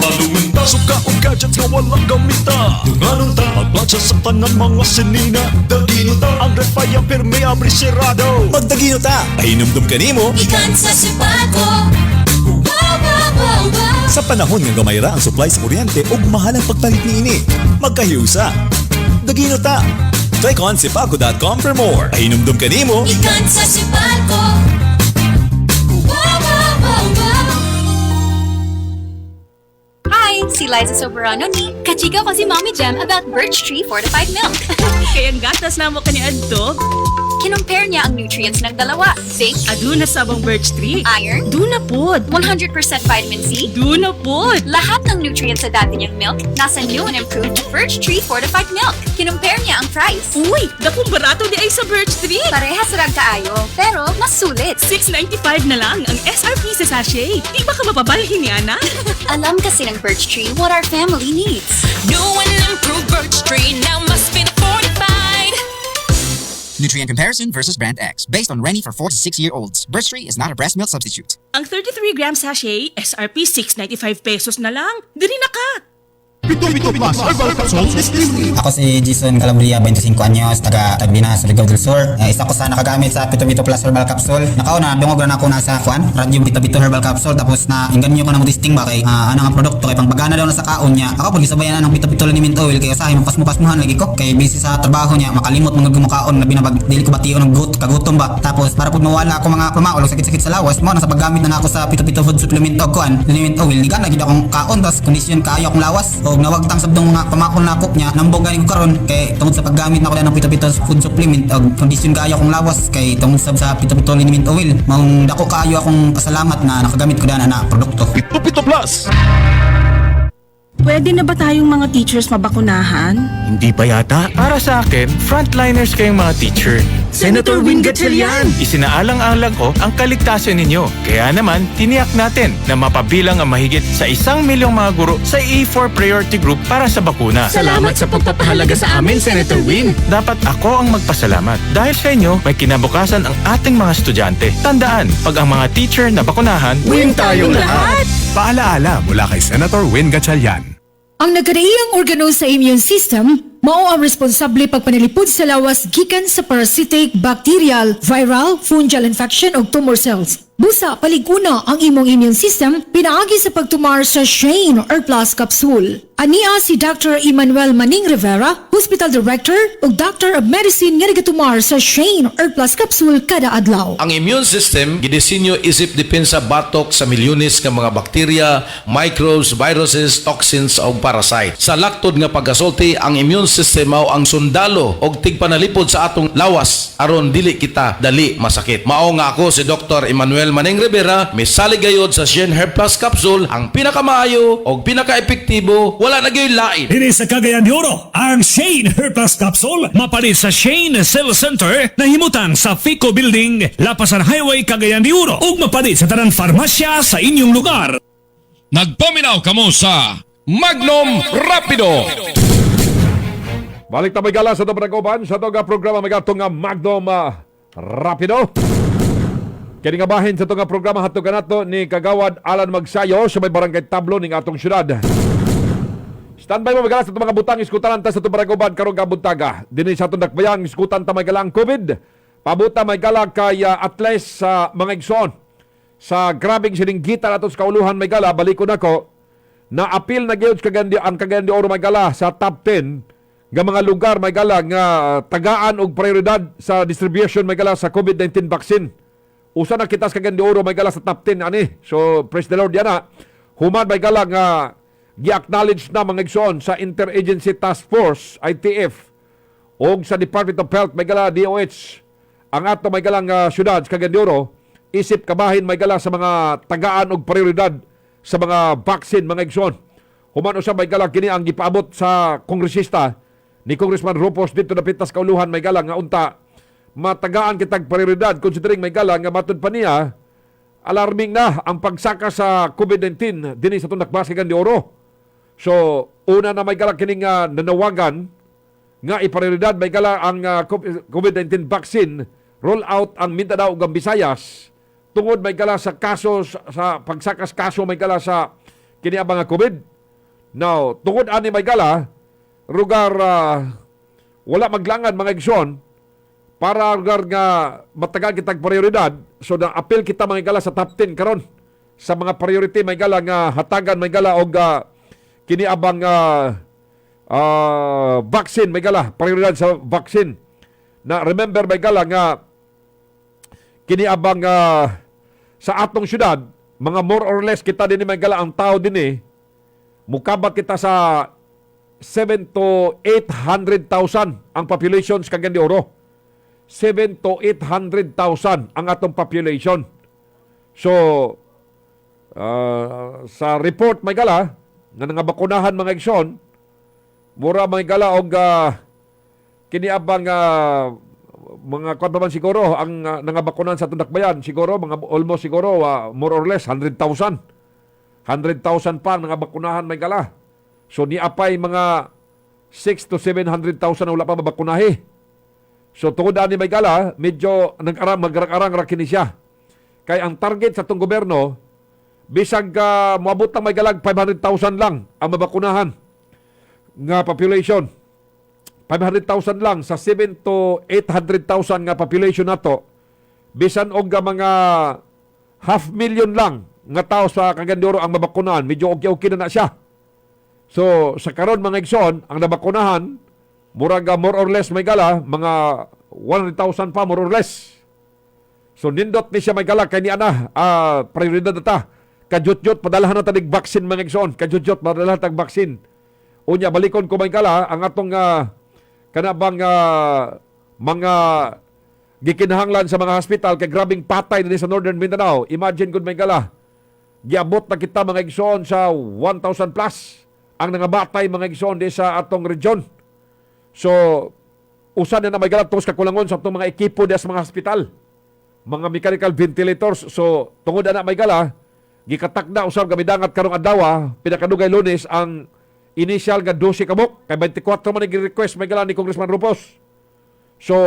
Paluin suka o gadgets nga walang gamita. Tunganon ta, magplansya sa tanan mga sinina. Dagino ta, ang refaya pirme abrisirado. Magdagino ta, pahinumdum kanimo. Ikan sa sipako. Sa panahon nga gamayra ang supply sa kuryente ug mahal ang pagpalit niini, magkahiusa. Dagino ta. Click on sipaco.com for more. Pahinumdum kanimo. Ikan sa sipako. Hi, si Liza Soberano ni kachika ko si Mommy Jam about Birch Tree Fortified Milk. Kaya gatas na mo kani adto. Kinumpare niya ang nutrients ng dalawa. Zinc, Aduna sabang birch tree. iron, Duna pod. 100% vitamin C. Duna pod. Lahat ng nutrients sa dati niyang milk nasa new and improved Birch Tree Fortified Milk. Kinumpare niya ang price. Uy, dakong barato di ay sa birch tree. Parehas rag kaayo, pero mas sulit. $6.95 na lang ang SRP sa sachet. Di ba ka mapabalhin ni Ana? Alam kasi ng Birch Tree what our family needs. New and improved Birch Tree now must be the fortified. Nutrient comparison versus Brand X. Based on Rennie for 4 to 6-year-olds. Birch Tree is not a breast milk substitute. Ang 33-gram sachet, SRP $6.95 na lang. Diri na ka. Ako si Jason Calabria, 25 anyos, taga Tagbinas, Surigao del Sur. Isa ko sa nakagamit sa Pito Pito Plus Herbal Capsule. Nakauna, dungog na ako nasa kuan, Radyo Pito Pito Herbal Capsule. Tapos na inganyo ko ng testing ba kay ano nga produkto kay pangbagana daw na sa kaon niya. Ako pag gisabayan ng Pito Pito Liniment Oil kay usahay mapasmuhan lagi ko. Kay busy sa trabaho niya, makalimot mga gumakaon na binabag dili ko bation ng kagutom ba. Tapos para pag mawala ako mga pamaol sakit-sakit sa lawas, mo nasa paggamit na ako sa Pito Pito Food Supplement og kuan, Liniment Oil. Di na gid akong kaon tas kondisyon kaayo akong lawas. O nawagtang sabdong mga pamakon na akop niya nambong galing ko karon kay tungod sa paggamit na ko ng Pito Pito Food Supplement og kondisyon kaayo akong lawas kay tungod sa Pito Pito Liniment Oil. Maong dako kaayo akong pasalamat na nakagamit ko na produkto. Pito Pito Plus! Pwede na ba tayong mga teachers mabakunahan? Hindi pa yata. Para sa akin, frontliners kayong mga teacher. Senator Win Gatchalian! Isinaalang-alang ko ang kaligtasan ninyo. Kaya naman, tiniyak natin na mapabilang ang mahigit sa 1 milyong mga guro sa E4 Priority Group para sa bakuna. Salamat sa pagpapahalaga sa amin, Senator Win! Dapat ako ang magpasalamat. Dahil sa inyo, may kinabukasan ang ating mga estudyante. Tandaan, pag ang mga teacher na bakunahan, Win tayong lahat! Paalaala mula kay Senator Win Gatchalian. Ang nagkadaiyang organo sa immune system mao ang responsable pagpanalipod sa lawas gikan sa parasitic, bacterial, viral, fungal infection ug tumor cells. Busa paliguna ang imong immune system pinaagi sa pagtumar sa Shane or Plus capsule. Ania si Dr. Emmanuel Maning Rivera, Hospital Director ug Doctor of Medicine nga nagatumar sa Shane or Plus capsule kada adlaw. Ang immune system gidisenyo isip depensa batok sa milyones nga mga bakterya, microbes, viruses, toxins o parasite. Sa laktod nga pagasulti, ang immune system mao ang sundalo og tigpanalipod sa atong lawas aron dili kita dali masakit. Mao nga ako si Dr. Emmanuel Maning Rivera, misalig gayod sa Shane Herb Plus capsule, ang pinakamaayo og pinaka-epektibo, wala na gayud lain. Diri sa Cagayan de Oro, ang Shane Herb Plus Capsule mapalit sa Shane Cell Center na himutan sa FICO Building, Lapasan Highway, Cagayan de Oro ug mapalit sa tanang farmasya sa inyong lugar. Nagpaminaw kamo sa Magnum Rapido! Balik na may gala sa itong panagoban sa itong programa may gatong Magnum Rapido. Kini nga bahin sa itong programa hatog kanato ni Kagawad Alan Magsayo sa may barangay Tablo ning atong syudad. Standby mo magala sa itong mga butang iskutan ta sa itong panagoban karong kabuntaga. Dinhi sa itong dakbayang iskutan ta may galang COVID. Pabuta may gala kay atles sa mga igsoon. Sa grabing sininggitan ato sa kauluhan may gala, balikon ako na apil na gyud ang Cagayan de Oro may gala sa top 10 nga mga lugar may gala nga tagaan og prioridad sa distribution may gala sa COVID-19 vaccine. Usa na kita sa Cagayan de Oro may gala sa top 10 ani. So praise the Lord yana. Human may gala nga gi-acknowledge na mga igsoon sa Interagency Task Force ITF og sa Department of Health may gala DOH ang ato may gala nga syudad sa Cagayan de Oro isip kabahin may gala sa mga tagaan og prioridad sa mga vaccine mga igsoon. Human usa may gala kini ang gipaabot sa kongresista ni Congressman Rupos dito na pitas kauluhan may gala nga unta matagaan kitag prioridad considering may gala nga matud pa niya alarming na ang pagsaka sa COVID-19 dinhi sa Tundakbas Cagayan de Oro. So una na may gala kining nanawagan nga iprioridad may gala ang COVID-19 vaccine roll out ang Mindanao ug ang Visayas tungod may gala sa kaso sa pagsakas kaso may gala sa kini nga COVID. Now tungod ani may gala rugar wala maglangan mga igsoon para rugar nga matagal kitag prioridad. So na appeal kita mga gala sa top 10 karon sa mga priority may gala nga hatagan may gala og kini abang vaccine may gala prioridad sa vaccine. Na remember may gala nga kini abang sa atong syudad mga more or less kita din may gala ang tao din mukabat kita sa 7 to 800,000 ang population sa Cagayan de Oro. 7 to 800,000 ang atong population. So, sa report may gala, nga nangabakunahan mga igsoon, mura mga gala og kiniabang mga kwan pa man siguro ang nangabakunan sa tundakbayan siguro mga almost siguro more or less 100,000 pa ang nangabakunahan may gala. So niapay mga 6 to 700,000 na wala pa mabakunahi. So tungod ani may gala medyo magrang-arang ra kini siya. Kay ang target sa tong gobyerno bisag moabot na may galag 500,000 lang ang mabakunahan nga population. 500,000 lang sa 7 to 800,000 nga population nato. Bisan og mga 500,000 lang nga tao sa Cagayan ang mabakunahan, medyo okay na siya. So sa karon mga igsoon, ang nabakunahan muraga more or less may gala mga 100,000 pa more or less. So nindot ni siya may gala kay ni ana prioridad na ta. Kadyot-yot padalahan na tanig vaccine mga igsoon, kadyot-yot padalahan tag vaccine. Unya balikon ko may gala ang atong kanabang mga gikinahanglan sa mga hospital kay grabing patay din sa Northern Mindanao. Imagine kung may gala, giabot na kita mga igsoon sa 1,000 plus ang nangabatay mga igsoon di sa atong region. So, usan na may gala tos kakulangon sa atong mga ekipo di sa mga hospital. Mga mechanical ventilators. So, tungod na may gala, gikatak na usab gamidangat karong adlaw, pinakadugay Lunes ang initial nga 12 kabok, kay 24 man nag-request may gala ni Congressman Rupos. So,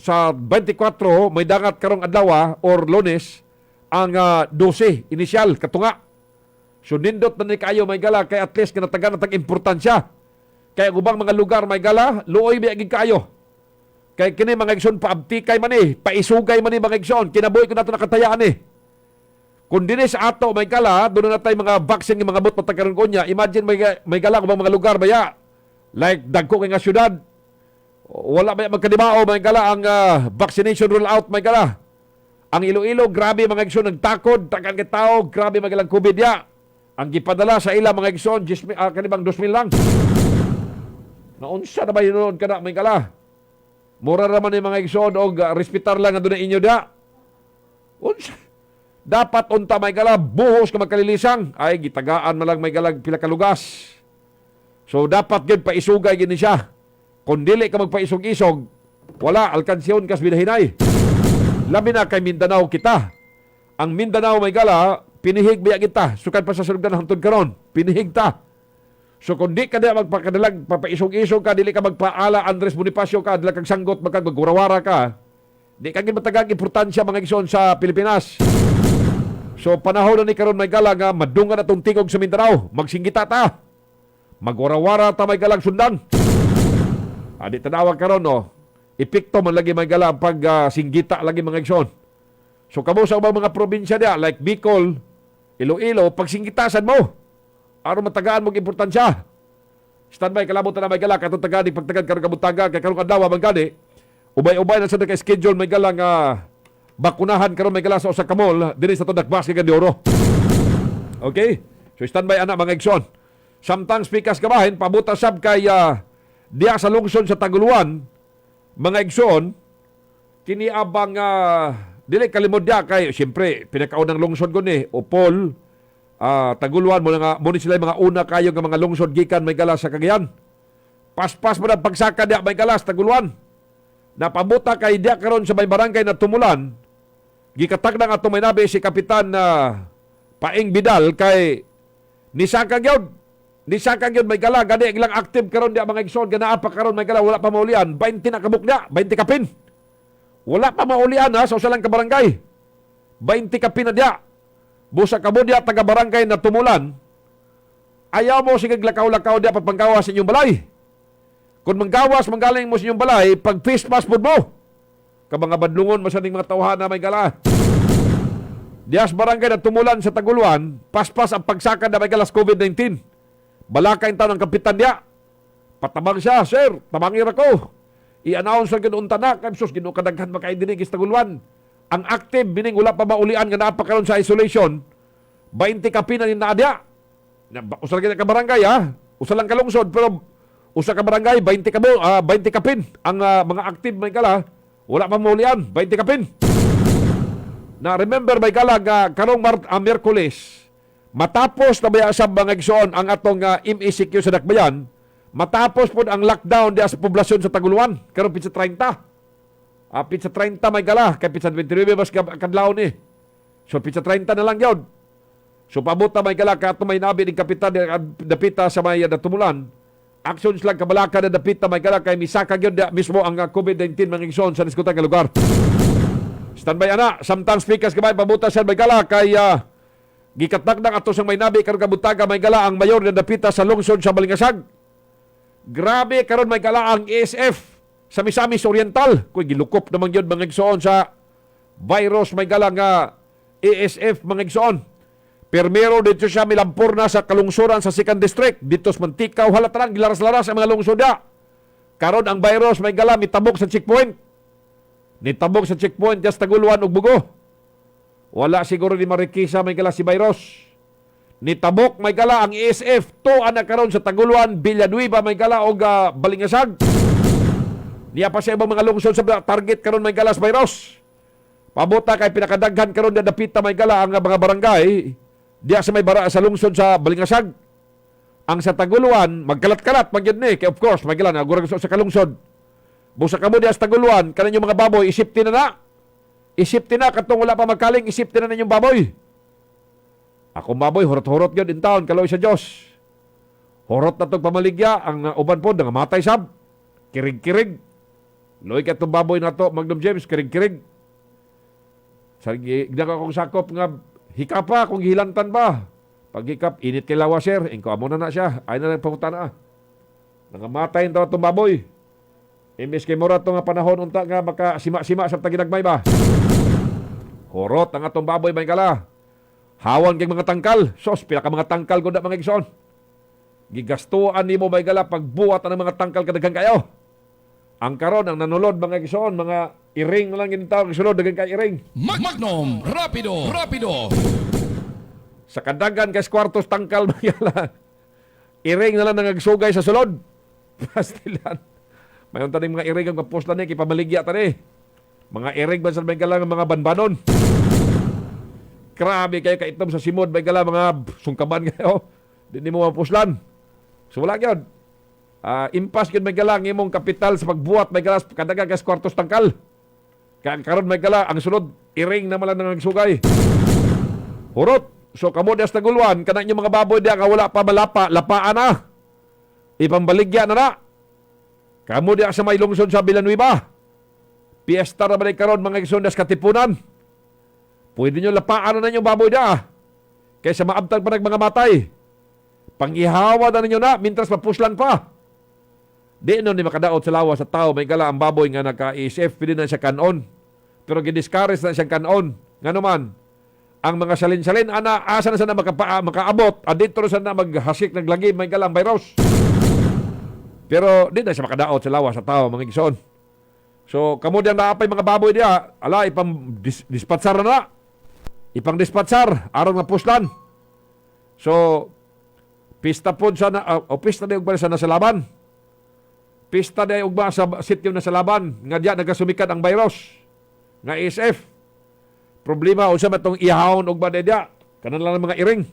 sa 24, may dangat karong adlaw or Lunes, ang 12, initial, katunga. So, nindot na ni kayo may gala, kay at least kinatagan na tag-importansya. Kaya ubang mga lugar may gala, luoy may aging kayo. Kay kini mga igsoon, paabtikay man paisugay man mga igsoon, kinabuhi ko na ito nakatayaan Kung dinis ato may gala, doon na tayo mga vaccine ng mga bot patagkaroon ko niya. Imagine may gala kung mga lugar baya. Like dagko kay nga syudad. Wala ba magkadimao may gala ang vaccination rollout may gala. Ang Iloilo, grabe mga igsoon nagtakod, tagan kay tao, grabe magalang COVID ya. Ang gipadala sa ila mga igsoon, kanibang 2,000 lang. Naunsa na ba yun ka na may gala? Mura naman yung mga igsoon o respitar lang ang doon inyo da. Unsa? Dapat unta may gala, buhos ka magkalilisang. Ay, gitagaan man lang may galag pila kalugas. So, dapat yun, paisugay gini siya. Kung dili ka magpaisog-isog, wala, alkansyon kas binahinay. Labi na kay Mindanao kita. Ang Mindanao may gala, pinihig biya kita. Sukan pa sa sulugdan hangtod karon, pinihig ta. So, kung di ka na magpakadalag, papaisog-isog ka, dili ka magpaala Andres Bonifacio ka, dila kang sanggot, magkagwarawara ka, di ka matagag importansya mga igsoon sa Pilipinas. So panahon na ni karon may gala nga madungan na tong tingog sa Mindanao. Magsinggita ta. Magwarawara ta may galang sundan. Adi tanawag karon epekto man lagi may gala pag singgita lagi mga igsoon. So kamo sa mga probinsya dia like Bicol, Iloilo, pag singgitasan mo aron matagaan mo importansya. Standby kalabot na may gala katong tagad pagtagad karon kabutaga kay karong adlaw man gani. Ubay-ubay na sa ka schedule may gala nga bakunahan karon may gala sa usa ka mall dinhi sa Tondakbas kay Gandioro. Okay? So standby ana mga igsoon. Samtang speakers kabahin pabuta sab kay diya sa lungsod sa Taguluan mga igsoon kini abang dili kalimod dia kay syempre pinakaunang lungsod gud ni Opol Taguluan mo sila mga una kayo nga mga lungsod gikan may gala sa Cagayan. Paspas mo na pagsaka dia may gala sa Taguluan. Napabuta kay diya karon sa may barangay na Tumulan, gikatag na nga may nabi si Kapitan Paing Bidal kay nisaka gyud may gala gani ilang active karon diya mga igsoon ganaa pa karon may gala wala pa maulian 20 na kabuk diya 20 kapin. Wala pa maulian sa usa lang ka barangay. 20 kapin na diya. Busa kamo diya taga barangay na Tumulan. Ayaw mo sige lakaw-lakaw diya pagpanggawas sa inyong balay. Kung manggawas, manggaling mo sa inyong balay, pag face mask po mo. Kabang badlungon, masaning mga tawhan na may gala. Diyas barangay na Tumulan sa Taguluan, paspas ang pagsakad na may galas COVID-19. Balaka yung tanong kapitan niya. Patabang siya, sir, tabangir ako. I-announce lang kinunta na, kamsos, ginukadaghan makaindinig is Taguluan. Ang active, bining wala pa maulian nga napakaroon sa isolation, 20 kapinan yung naadya. Usa lang ka barangay, usa lang kalungsod, pero usa ka barangay, 20 kapin. Ang mga active may kala, Wala pa maulian, 20 kapin. Na remember may kalag karong Miyerkules, matapos na baya sa mga igsoon ang atong MECQ sa Dakbayan, matapos po ang lockdown diya sa poblasyon sa Taguluan, karong pitsa 30. Pitsa 30 may kala, kay pitsa 29 mas kadlaw ni. So pitsa 30 na lang yun. So pabuta may kala ka may nabi ng kapitan dapita sa may natumulan. Actions lang kabalaka na dapita may kala kay misaka gyud mismo ang COVID-19 mga igsoon sa diskutan nga lugar. Standby ana, sometimes speakers kamay pabuta siya may kala kay gikatakdak ato sang may nabi karon kabutaga may kala ang mayor na dapita sa lungsod sa Balingasag. Grabe karon may kala ang ASF sa Misamis Oriental. Kuy gilukop naman gyud mga igsoon sa virus may kala nga ASF mga igsoon. Permero dito siya milampor na sa kalungsuran sa 2nd District. Dito sa Mantikaw, halataran, gilaras-laras ang mga lungsod niya. Karon ang virus may gala, mitabok sa checkpoint. Nitabok sa checkpoint, just Taguluan ug Bugo. Wala siguro ni Marikisa may gala si virus. Nitabok may gala ang ESF. Tuan na karon sa Taguluan, Villanueva may gala og Balingasag. Niya pa siya ibang mga lungsod sa target karon may gala sa virus. Pabuta kay pinakadaghan karon na dapita may gala ang mga barangay. Diya sa may bara sa lungsod sa Balingasag. Ang sa Taguluan, magkalat-kalat magyud ni kay of course magila na gurag sa kalungsod. Busa kamo diya sa Taguluan, kanan yung mga baboy isipti na. Isipti na katong wala pa magkaling, isipti na ninyong baboy. Ako baboy horot-horot gyud in town kaloy sa Dios. Horot na tong pamaligya ang uban pod nga matay sab. Kirig-kirig. Loy katong baboy nato Magnum James kirig-kirig. Sa gidaka kong sakop nga hikapa kung gihilantan ba. Pag hikap, init kay lawa, sir. Ingko amo na siya. Ay na lang pangutan na. Nangamatay ito itong baboy. Imbes kay mura ito nga panahon unta nga maka sima-sima sa taginagmay ba. Horot ang atong baboy may kala. Hawan kay mga tangkal. Sos, pila ka mga tangkal kundi mga igsoon. Gigastuan ni mo may kala pagbuhat ang mga tangkal kadagang kayo. Ang karon ang nanulod mga igsoon, mga iring na lang yung tawag sulod, dagang kay iring. Magnum Rapido. Sa kadagan kay kwartos tangkal mayala. Iring na lang nangagsugay sa sulod. Pastilan. Mayon taning mga iring ang kapuslan ni kipabaligya tani. Mga iring ba sa may kala mga banbanon. Grabe kayo kaitom sa simod may kala mga sungkaban kayo. Di mo mapuslan. So wala gyud. Impas yun may gala ang imong kapital sa pagbuhat may gala kadagang kay kwartos tangkal. Kaya karon may gala ang sulod iring na malang nagsugay. Hurot. So kamo dias Taguluan kana inyong mga baboy diya nga wala pa malapa, lapaan na. Ipambaligya na na. Kamo diya sa may lungsod sa Villanueva. Piesta na ba karon mga igsoon das katipunan. Pwede nyo lapaan na inyong baboy diya. Kaysa maabtag pa mga matay. Pangihawa na ninyo na mintras mapuslan pa. Di nun ni makadaot sa lawas sa tao may gala ang baboy nga naka-ESF pwede na siya kanon. Pero gidiscourage na siyang kanon. Nga naman, ang mga salin-salin, asa na sana makaabot, dito na sana maghasik naglagi, may galang virus. Pero di na siya makadaot sa lawas sa tao, mga igsoon. So, kamo diyan naapay mga baboy diya, ipang dispatsar na. Ipang dispatsar, aron nga puslan. So, pista po sana, pista na yung sa nasalaban. Pista na yung sa sityo na sa laban, nga diya nagasumikat ang virus, nga ESF. Problema unsa man tong ihawon og badedya kanan lang mga iring.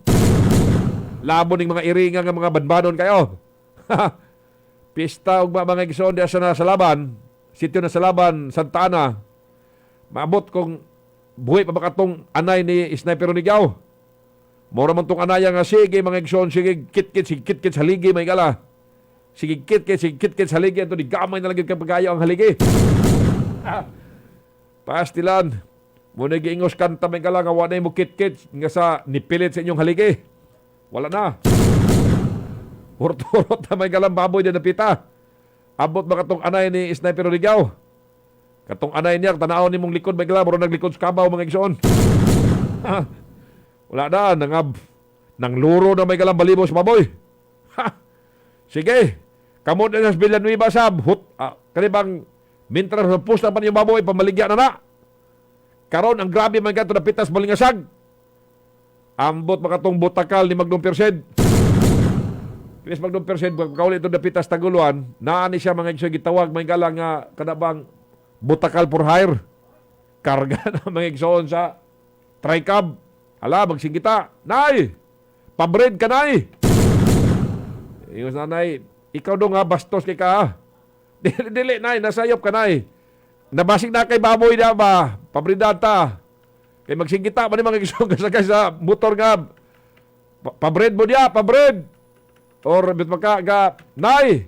Labo ning mga iring nga mga banbanon kayo. Pista og mga igsoon diya sa laban, sitio na sa laban Santa Ana. Maabot kung buhi pa ba katong anay ni Sniper Onigaw. Mora man tong anaya nga sige mga igsoon sige kit-kit sa haligi may gala. Sige kit-kit sa haligi ato di gamay na lang gyud pagayo ang haligi. Pastilan. Muna giingos kanta may kala nga wala mo kit-kit nga sa nipilit sa inyong haligi. Wala na. Hurot-hurot na may galang baboy na napita. Abot ba katong anay ni Sniper Onigaw? Katong anay niya, tanaw ni mong likod may gala, muro naglikod sa kabaw mga igsoon. Wala na, nang luro na may galang balibo sa baboy. Sige, kamo na sa Villanueva sab, kanibang mintras na pusta pa yung baboy, pamaligya na. Karon ang grabe man gato na pitas Balingasag. Ambot makatong butakal ni Magnum Persed. Chris Magnum Persed, kauli ito na pitas Taguluan, naani siya mga igsoon gitawag, may galang nga kanabang butakal for hire. Karga na mga igsoon sa tricab. Hala, magsingita. Nay! Pabred ka, nay! Yung nanay, ikaw daw nga bastos kay ka. Dili, nay, nasayop ka, nay. Nabasig na kay baboy na ba? Pabridata. Kay magsingita ba ni mga igsoon kasakay sa motor nga. Pabred mo niya, pabred. Or bit ka, nay!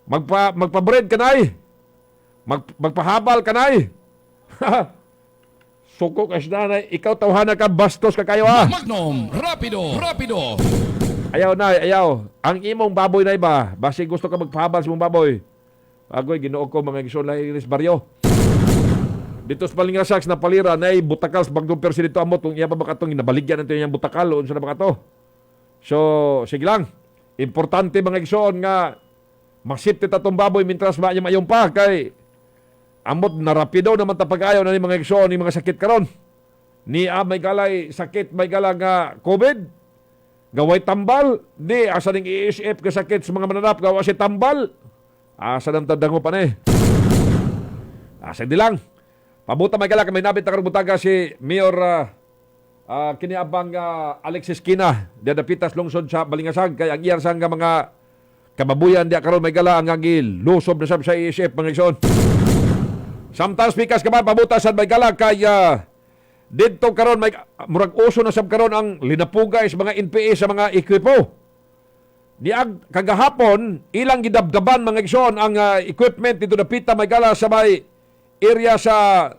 Magpabred ka, nay! Magpahabal ka, nay! Suko ka siya, nay. Ikaw tawhana ka, bastos ka kayo, ha? Magnum, rapido, rapido. Ayaw, nay, ayaw. Ang imong baboy, nay ba? Basi gusto ka magpahabal sa mong baboy. Agoy, ginuog ko mga igsoon na iris baryo. Dito sa Palingasax na palira, nay, butakal sa bagdong persi dito amot. Kung iya pa ba katong inabaligyan natin yung butakal, o unsa na ba kato? So, sige lang. Importante mga igsoon nga masipti tatong baboy mintras mayong pa kay amot na rapido naman tapag-ayaw na ni mga igsoon ni mga sakit karon. Ni may galay sakit, may gala nga COVID. Gaway tambal, di asa ning iisip ka sakit sa mga mananap, gawa si tambal. Asa nang tadango pa ni. Asa di lang. Pabuta may gala, may nabit na karubutaga si Mayor kiniabang Alexis Kina, diya dapitas lungsod sa Balingasag, kay ang iyang sang mga kababuyan diya karon may gala ang agil, lusob na sa iisip mga igsoon. Sometimes pikas ka man, pabuta sa may gala, kay dito karon may murag uso na sab karon ang linapugay sa mga NPA sa mga ekwipo. Diag kagahapon, ilang gidabdaban mga igsoon ang equipment dito dapita may gala sa may area sa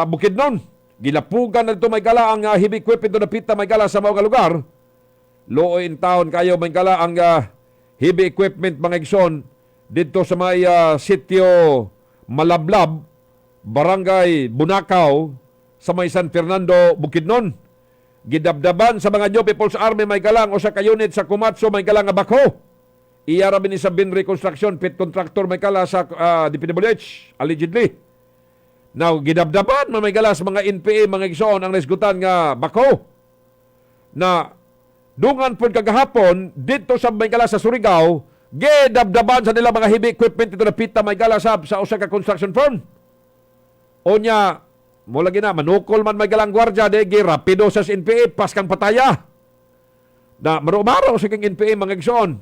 Bukidnon. Gilapugan na dito may gala ang heavy equipment dito dapita may gala sa mga lugar. Looy in town kayo may gala ang heavy equipment mga igsoon dito sa may sitio Malablab, Barangay Bunakaw, sa may San Fernando, Bukidnon. Gidabdaban sa mga New People's Army may galang o sa ka-unit sa Kumatso may galang nga bako. Iyara ni sa Bin Reconstruction, pit contractor may kala sa DPWH, allegedly. Now, gidabdaban may gala sa mga NPA, mga igsoon ang nasgutan nga bako. Na dungan po kagahapon, dito sa may gala sa Surigao, gidabdaban sa nila mga heavy equipment dito na pita may gala sa usa ka construction firm. O niya, mula gina, manukol man may galang gwardya, degi, rapido sa NPA, paskang pataya. Na marumaro sa king NPA, mga igsoon.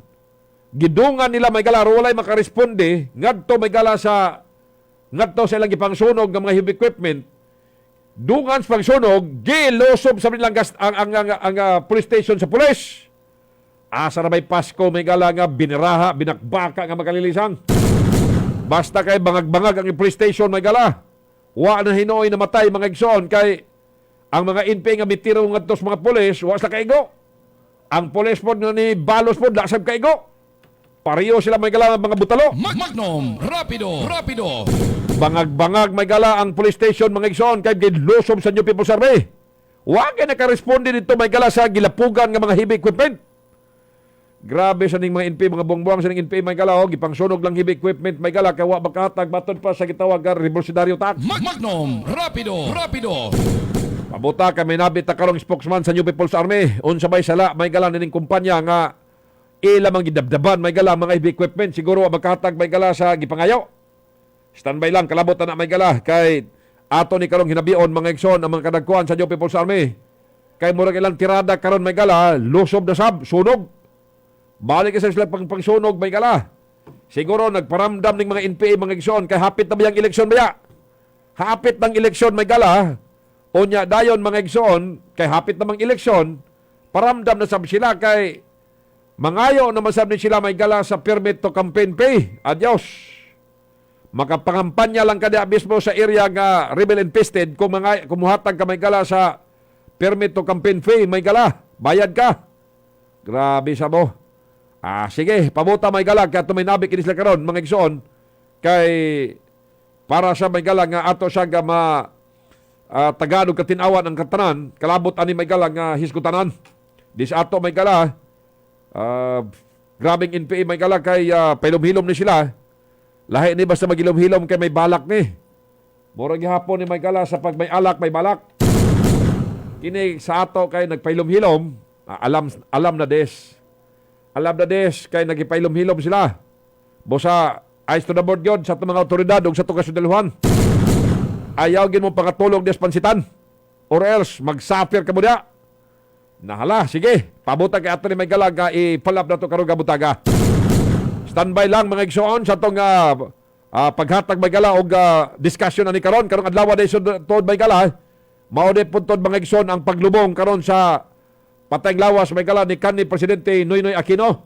Gidungan nila may gala, walay makaresponde, ngadto may gala sa, ngadto sa ilang ipangsunog ng mga heavy equipment. Dungan sa pangsunog, gilosob sa nilang ang police station sa pulis. Asa na may Pasko, may gala nga, biniraha, binakbaka nga magalilisang. Basta kay bangag-bangag ang police station, may gala. Wa na hinoy namatay mga igsoon kay ang mga NPA nga mitiro ngadto sa mga pulis wa sa kaigo. Ang pulis pod ni balos pod lasab kaigo. Pareho sila may gala mga butalo. Magnum, rapido, rapido. Bangag-bangag may gala ang police station mga igsoon kay gidlosob sa New People's Army. Wa kay nakaresponde dito may gala sa gilapugan nga mga heavy equipment. Grabe sa ning mga NPA, mga buwang-buwang sa ning NPA may gala, gipangsunog lang heavy equipment may gala, kaya wa makatag baton pa sa gitawag nga revolutionaryo tax. Magnum, rapido, rapido. Pabuta ka, may nabit na karong spokesman sa New People's Army. Unsa bay sala, may gala ning kumpanya nga ilamang gidabdaban, may gala mga heavy equipment, siguro wa makatag may gala sa gipangayo. Standby lang, kalabot na may gala, kay ato ni karong hinabion mga igsoon ang mga kadagkuan sa New People's Army. Kay murag ilang tirada karon may gala, lusob na sab, sunog. Balik sa sila pangsunog may gala. Siguro nagparamdam ng mga NPA mga igsoon kay hapit na ba yung eleksyon baya? Hapit ng eleksyon may gala. O nya dayon mga igsoon kay hapit namang eleksyon, paramdam na sab sila kay mangayo na masab ni sila may gala sa permit to campaign pay. Adios. Makapangampanya lang kada mismo sa area nga rebel infested kung kumuhatag ka may gala sa permit to campaign fee may gala. Bayad ka. Grabe sa mo. Sige, pabuta may galag kaya may nabik inis lang karon mga igsoon kay para sa may galag nga ato siya nga Tagalog katinawan ang katanan, kalabot ani may galag nga hiskutanan. Dis ato may gala, grabing NPA may galag kay pailom-hilom ni sila. Lahi ni basta magilom-hilom kay may balak ni. Murag gihapon ni may gala sa pag may alak, may balak. Kini sa ato kay nagpailom-hilom, alam na des. Alam na des, kay nagipailom-hilom sila. Bosa, Ayos to the board yun sa itong mga otoridad o sa itong kasundaluhan. Ayaw gin mo pangatulog des pansitan. Or else, magsafir ka mo niya. Nahala, sige. Pabutag kay ato ni may galag ka ipalap na ito karong gabutaga. Standby lang mga igsoon sa itong paghatag may gala o discussion na ni karon karong adlaw na isod may gala. Maudi puntod mga igsoon ang paglubong karon sa patayng lawas may gala ni kanhi Presidente Noynoy Aquino.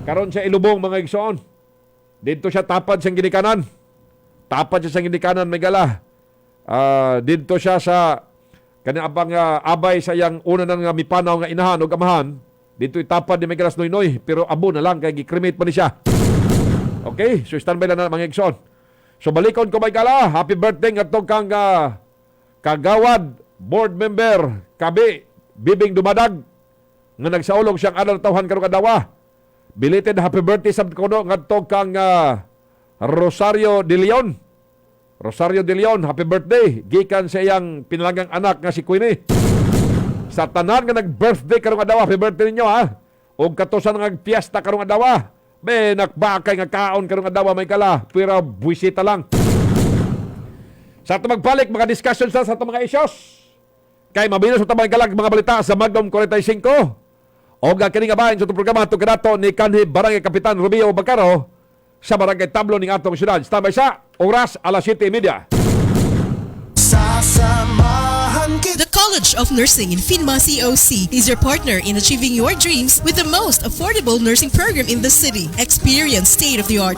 Karon siya ilubong mga igsoon. Dito siya tapad siyang ginikanan. Tapad siya siyang ginikanan may gala. Dito siya sa kanya abang abay sa yang una nang mipanaw nga inahan o amahan. Dito itapad ni Miguelas Noynoy pero abo na lang kay gikremate pa ni siya. Okay, so standby lang na mga igsoon. So balikon ko may gala. Happy birthday nga itong kang kagawad board member Kabi Bibing Dumadag nga nagsaulog siyang adlaw na tawhan karong adlaw. Belated happy birthday sa kono nga itong kang Rosario De Leon. Rosario De Leon, happy birthday. Gikan sa iyang pinalagang anak nga si Queenie. Sa tanan nga nag-birthday karong adlaw, happy birthday ninyo ha. Og katusan nga fiesta karong adlaw. Be nakbakay nga kaon karong adlaw may kala, pero buwisita lang. Sa ato magbalik mga discussions sa ato mga issues. Kay mabinos sa tamang galag mga balita sa Magnum 45. Og kini nga bahin sa itong programa ito kadato ni kanhi Barangay Kapitan Romeo Bacaro sa Barangay Tablo ng atong syudad. Standby sa oras alas 7:30. The College of Nursing in Finma COC is your partner in achieving your dreams with the most affordable nursing program in the city. Experience state-of-the-art